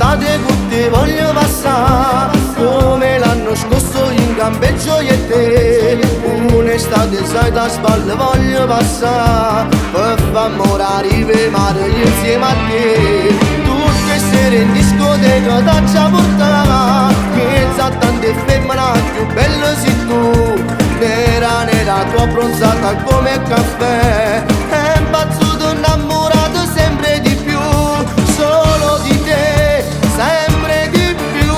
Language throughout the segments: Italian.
un'estate con te voglio passare, come l'anno scorso in campeggio io e te. Un'estate sai da spalle voglio passare, per far morire i mare insieme a te. Tutte sere in discoteca t'accia portare, che sa tante femmine più belle sei tu. Nera nera tua bronzata come caffè, è impazzuto innamorato sempre di più, solo di te, sempre di più.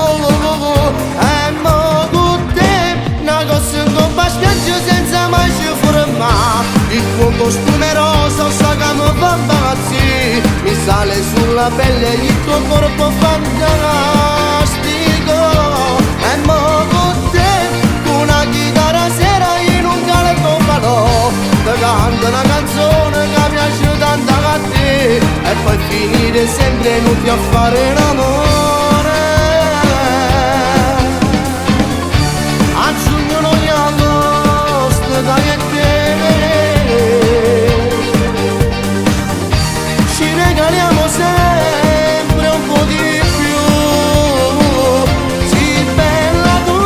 E mo con te, una cosa in coppa spiaggia senza mai ci fermare. Il tuo costume rosa sa che mi fa impazzire, mi sale sulla pelle il tuo corpo fantastico. E mo con te, una chitarra sera in un caldo falò, ti canta una canzone che piace tanto a te, e poi finire sempre inutili a fare l'amore. A giugno noi agosto dai e te ci regaliamo sempre un po' di più. Sì bella tu,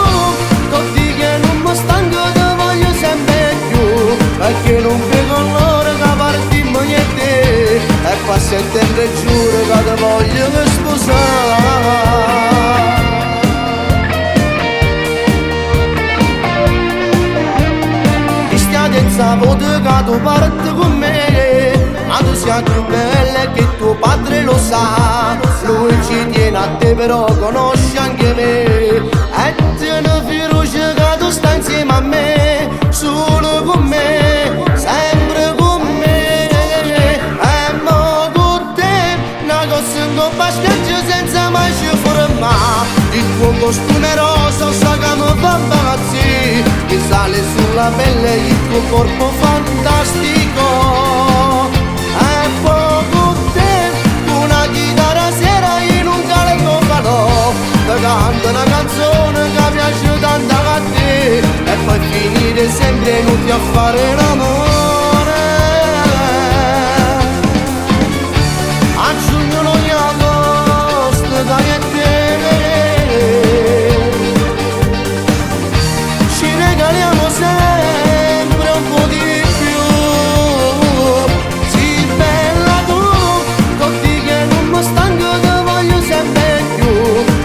tutti che non mi stanco ti voglio sempre più, perché non vedo l'ora che partimmo io e te, e qua a settembre giuro che ti voglio sposare. Sabato che tu parti con me, ma tu sei più bella che tuo padre lo sa. Lui ci tiene a te però conosce anche me, e tiene fiducia che tu stai insieme a me, solo con me, sempre con me. E mo con te, una cosa in coppa spiaggia senza mai ci fermare. Il tuo costume rosa sa che mi fa impazzire, mi sale sulla pelle il tuo corpo fantastico. E poi con te, una chitarra sera in un caldo falò, ti canta una canzone che piace tanto a te, e poi finire sempre inutili a fare l'amore. A giugno noi agosto dai e te ci regaliamo sempre un po' di più. Sì bella tu, tutti che non mi stanco ti voglio sempre più,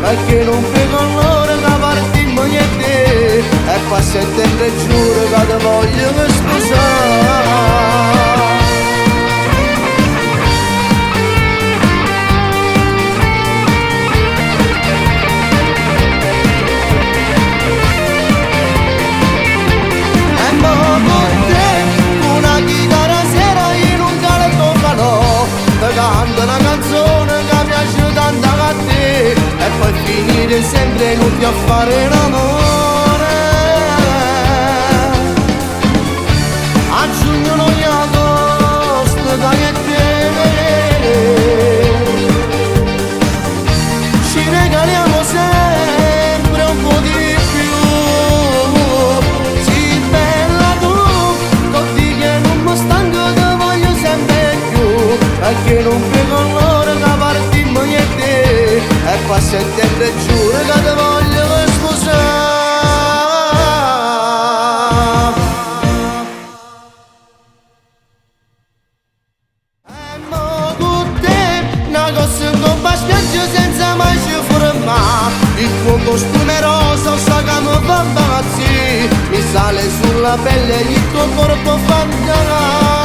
perché non vedo l'ora che partimmo io e te, e qua a settembre giuro che ti voglio sposare. Canta una canzone che piace tanto a te, e poi finire sempre inutili a fare l'amore. A giugno noi agosto dai e te ci regaliamo sempre un po' di più. Sì bella tu, tutti che non mi stanco ti voglio sempre più, perché non vedo l'ora che partimmo io e te, e qua a settembre giuro che ti voglio sposare. E mo con te, una cosa in coppa spiaggia senza mai ci fermare. Il tuo costume rosa sa che mi fa impazzire, mi sale sulla pelle il tuo corpo fantastico.